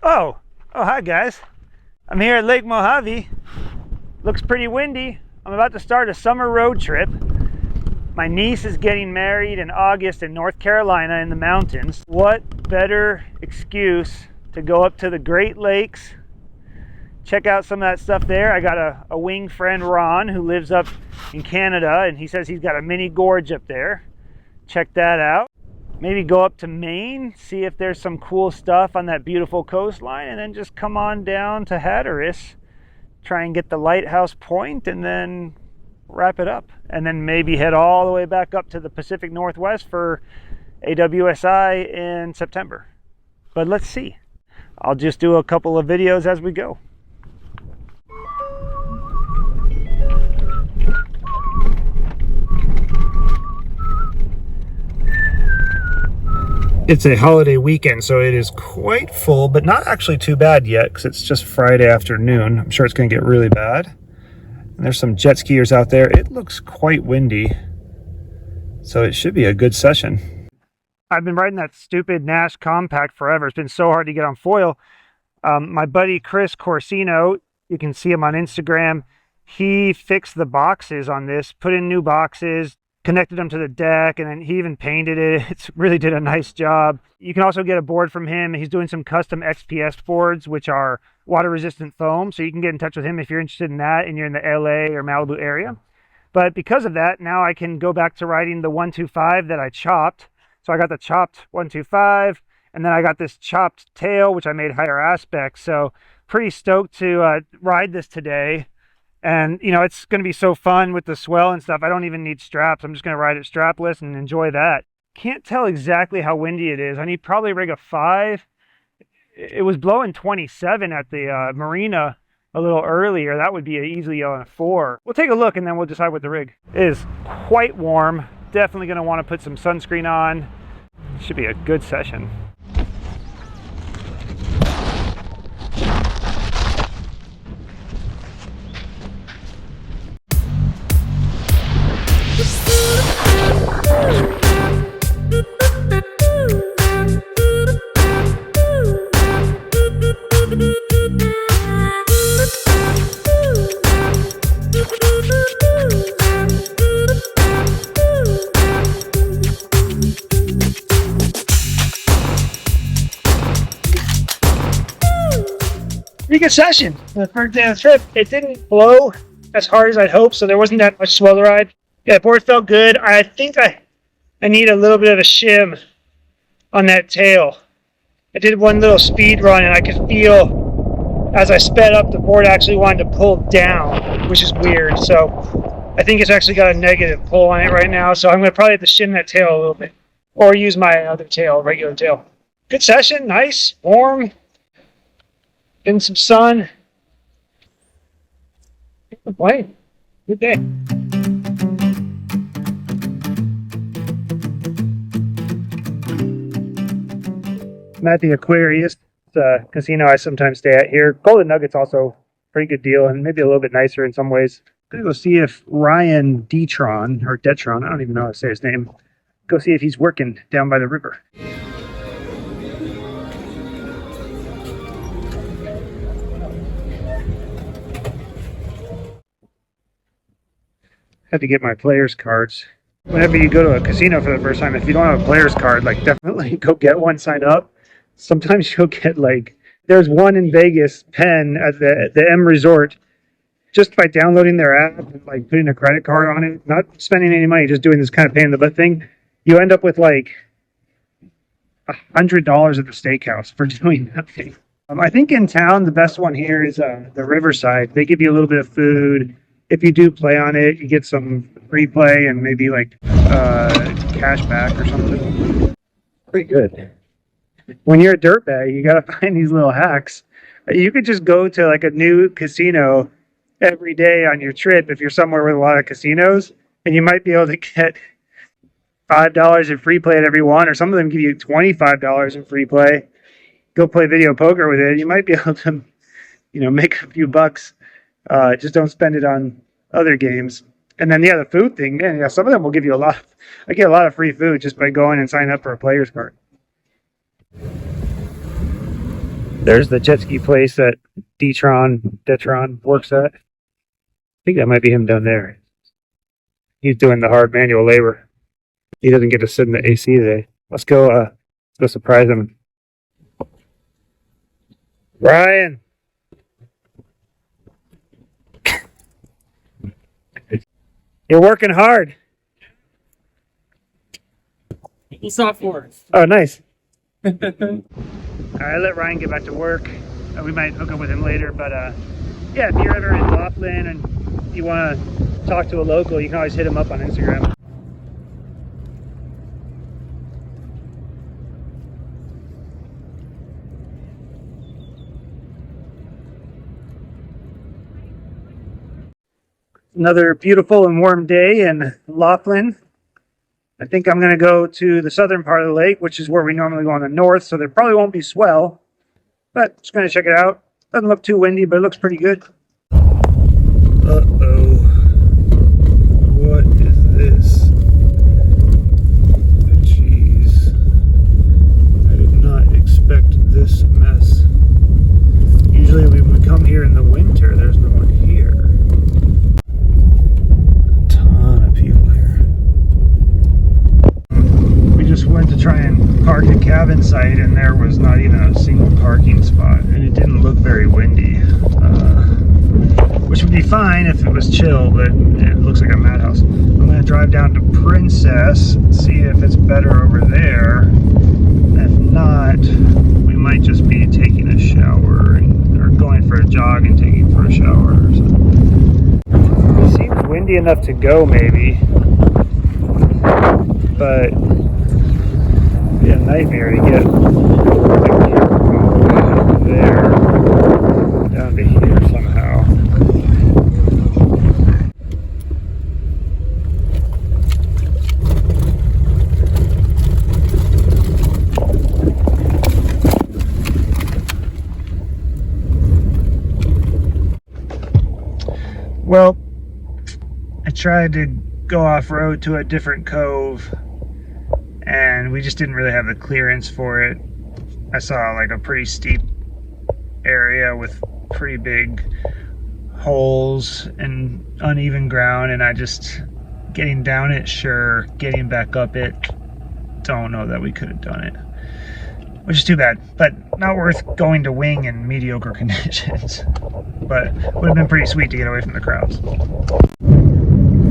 Oh, hi guys. I'm here at Lake Mohave. Looks pretty windy. I'm about to start a summer road trip. My niece is getting married in August in North Carolina in the mountains. What better excuse to go up to the Great Lakes, check out some of that stuff there. I got a wing friend, Ron, who lives up in Canada, and he says he's got a mini gorge up there. Check that out. Maybe go up to Maine, see if there's some cool stuff on that beautiful coastline, and then just come on down to Hatteras, try and get the lighthouse point, and then wrap it up. And then maybe head all the way back up to the Pacific Northwest for AWSI in September. But let's see. I'll just do a couple of videos as we go. It's a holiday weekend, so it is quite full, but not actually too bad yet because it's just Friday afternoon. I'm sure it's going to get really bad. And there's some jet skiers out there. It looks quite windy, so it should be a good session. I've been riding that stupid Nash Compact forever. It's been so hard to get on foil. My buddy Chris Corsino, you can see him on Instagram, he fixed the boxes on this, put in new boxes, connected them to the deck, and then he even painted it. It really did a nice job. You can also get a board from him. He's doing some custom XPS boards, which are water resistant foam, so you can get in touch with him if you're interested in that and you're in the LA or Malibu area. But because of that, now I can go back to riding the 125 that I chopped. So I got the chopped 125, and then I got this chopped tail, which I made higher aspect. So pretty stoked to ride this today. And, you know, it's going to be so fun with the swell and stuff. I don't even need straps. I'm just going to ride it strapless and enjoy that. Can't tell exactly how windy it is. I need probably rig a 5. It was blowing 27 at the marina a little earlier. That would be easily on a 4. We'll take a look and then we'll decide what the rig. It is quite warm. Definitely going to want to put some sunscreen on. Should be a good session. Pretty good session. The first day of the trip, it didn't blow as hard as I'd hoped, so there wasn't that much swell to ride. Yeah, the board felt good. I think I need a little bit of a shim on that tail. I did one little speed run and I could feel as I sped up the board actually wanted to pull down, which is weird. So I think it's actually got a negative pull on it right now, so I'm going to probably have to shim that tail a little bit or use my other tail, regular tail. Good session, nice, warm. In some sun. Can't complain. Good day. I'm at the Aquarius. It's a casino I sometimes stay at here. Golden Nugget's also a pretty good deal and maybe a little bit nicer in some ways. I'm gonna go see if Ryan Detron, or Detron, I don't even know how to say his name. Go see if he's working down by the river. Had to get my player's cards. Whenever you go to a casino for the first time, if you don't have a player's card, like definitely go get one, sign up. Sometimes you'll get like, there's one in Vegas, Penn, at the M Resort, just by downloading their app and like putting a credit card on it, not spending any money, just doing this kind of pain in the butt thing, you end up with like $100 at the steakhouse for doing nothing. I think in town, the best one here is the Riverside. They give you a little bit of food. If you do play on it, you get some free play and maybe like cash back or something. Pretty good. When you're a dirtbag, you gotta find these little hacks. You could just go to like a new casino every day on your trip if you're somewhere with a lot of casinos, and you might be able to get $5 in free play at every one, or some of them give you $25 in free play. Go play video poker with it. You might be able to, make a few bucks. Just don't spend it on other games. And then, the food thing, man, some of them will give you a lot. I get a lot of free food just by going and signing up for a player's card. There's the jet ski place that Detron works at. I think that might be him down there. He's doing the hard manual labor. He doesn't get to sit in the AC today. Let's go surprise him. Ryan! You're working hard. Sophomore. Oh, nice. All right, let Ryan get back to work. We might hook up with him later, but yeah, if you're ever in Laughlin and you want to talk to a local, you can always hit him up on Instagram. Another beautiful and warm day in Laughlin. I think I'm going to go to the southern part of the lake, which is where we normally go on the north, so there probably won't be swell, but just going to check it out. Doesn't look too windy, but it looks pretty good. Uh-oh. What is this? Jeez. I did not expect this mess. Usually when we come here in the winter, there's no one here. A ton of people here. We just went to try and park at cabin site, and there was not even a single parking spot, and it didn't look very windy, which would be fine if it was chill, but it looks like a madhouse. I'm going to drive down to Princess, see if it's better over there. If not, we might just be taking a shower or going for a jog and taking for a shower or something. It seems windy enough to go, maybe, but it'd be a nightmare to get the camera from there down to here somehow. Well, I tried to go off-road to a different cove, and we just didn't really have the clearance for it. I saw like a pretty steep area with pretty big holes and uneven ground, and I just, getting down it, sure, getting back up it, don't know that we could have done it. Which is too bad, but not worth going to wing in mediocre conditions. But would have been pretty sweet to get away from the crowds.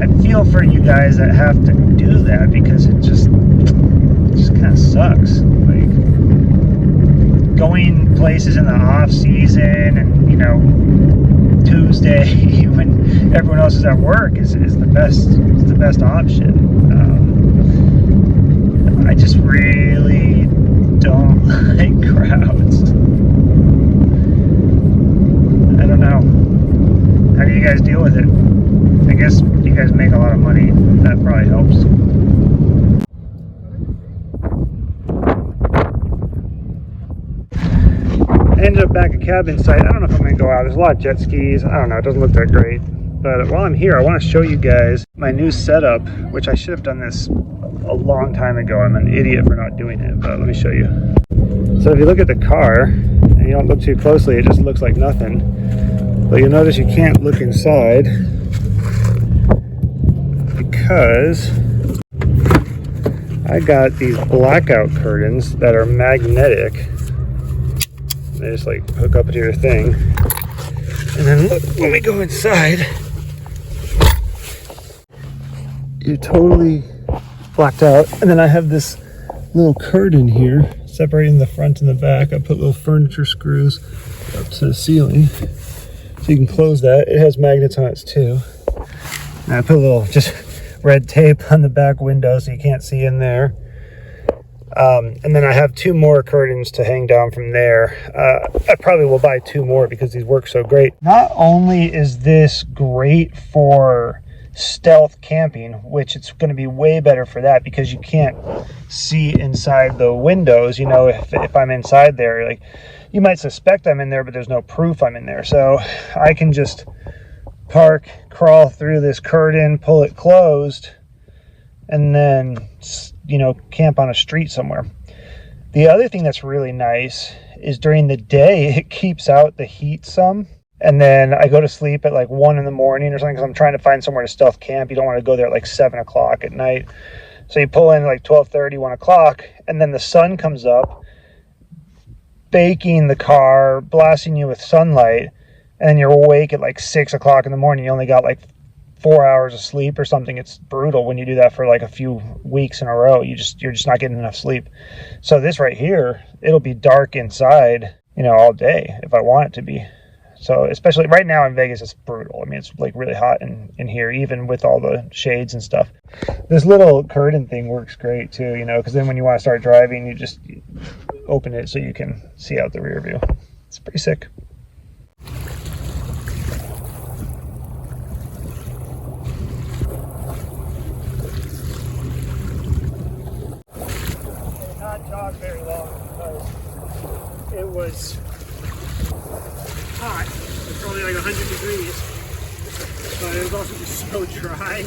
I feel for you guys that have to do that, because it just kind of sucks. Like, going places in the off season and, you know, Tuesday when everyone else is at work is the best option. I just really don't like crowds. I don't know. How do you guys deal with it? I guess you guys make a lot of money. That probably helps. I ended up back at cabin site. I don't know if I'm going to go out. There's a lot of jet skis. I don't know. It doesn't look that great. But while I'm here, I want to show you guys my new setup, which I should have done this a long time ago. I'm an idiot for not doing it, but let me show you. So if you look at the car, and you don't look too closely, it just looks like nothing. But you'll notice you can't look inside because I got these blackout curtains that are magnetic. They just like hook up to your thing. And then look, when we go inside, you're totally blacked out. And then I have this little curtain here separating the front and the back. I put little furniture screws up to the ceiling so you can close that. It has magnets on it too. And I put a little just red tape on the back window so you can't see in there. And then I have two more curtains to hang down from there. I probably will buy two more because these work so great. Not only is this great for stealth camping, which it's going to be way better for that because you can't see inside the windows. You know, if I'm inside there, like, you might suspect I'm in there, but there's no proof I'm in there. So I can just park, crawl through this curtain, pull it closed, and then, you know, camp on a street somewhere. The other thing that's really nice is during the day, it keeps out the heat some. And then I go to sleep at like 1 in the morning or something because I'm trying to find somewhere to stealth camp. You don't want to go there at like 7 o'clock at night. So you pull in like 12:30, 1 o'clock, and then the sun comes up, baking the car, blasting you with sunlight, and then you're awake at like 6 o'clock in the morning. You only got like 4 hours of sleep or something. It's brutal when you do that for like a few weeks in a row. You're just not getting enough sleep. So this right here, it'll be dark inside, all day if I want it to be. So especially right now in Vegas, it's brutal. I mean, it's like really hot in here, even with all the shades and stuff. This little curtain thing works great too, because then when you want to start driving, you just open it so you can see out the rear view. It's pretty sick. Not jog very long because it was hot. It's probably like 100 degrees, but it was also just so dry.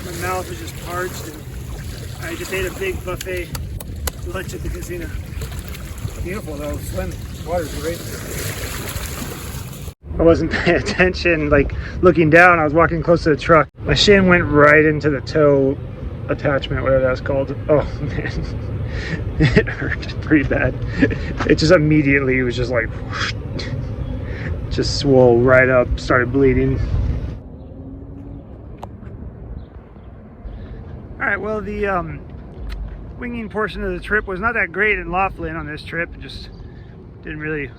My mouth was just parched, and I just ate a big buffet lunch at the casino. Beautiful though, water's great. I wasn't paying attention, like looking down, I was walking close to the truck. My shin went right into the toe attachment, whatever that's called. Oh man, it hurt pretty bad. It just immediately was just like, whoosh, just swole right up, started bleeding. All right, well, the winging portion of the trip was not that great in Laughlin on this trip. Just didn't really,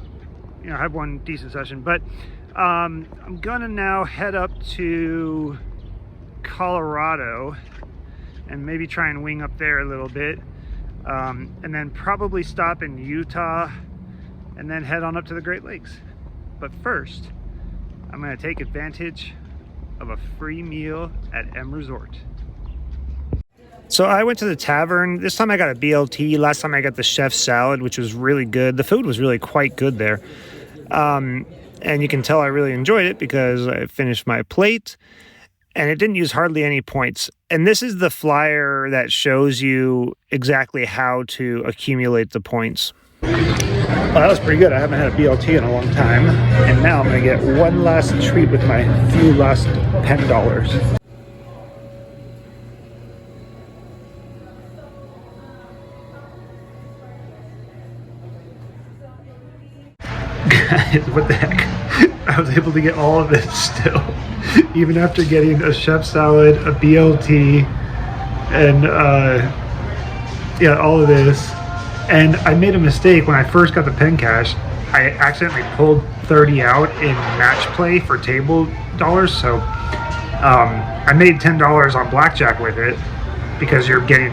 have one decent session. But I'm gonna now head up to Colorado and maybe try and wing up there a little bit, and then probably stop in Utah and then head on up to the Great Lakes. But first, I'm gonna take advantage of a free meal at M Resort. So I went to the tavern. This time I got a BLT. Last time I got the chef's salad, which was really good. The food was really quite good there. And you can tell I really enjoyed it because I finished my plate and it didn't use hardly any points. And this is the flyer that shows you exactly how to accumulate the points. Well, that was pretty good. I haven't had a BLT in a long time. And now I'm going to get one last treat with my few last $10. Guys, what the heck? I was able to get all of this still, even after getting a chef salad, a BLT, and all of this. And I made a mistake when I first got the pen cash. I accidentally pulled 30 out in match play for table dollars, so I made $10 on blackjack with it because you're getting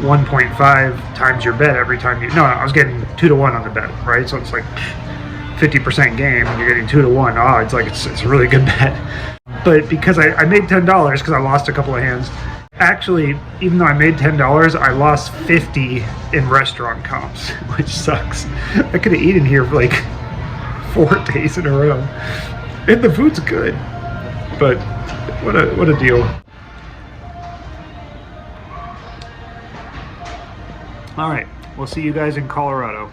1.5 times your bet every time I was getting 2 to 1 on the bet, right? So it's like 50% game and you're getting 2 to 1 odds. Like it's a really good bet. But because I made $10 because I lost a couple of hands, actually, even though I made $10, I lost 50 in restaurant comps, which sucks. I could have eaten here for like 4 days in a row. And the food's good, but what a deal. All right, we'll see you guys in Colorado.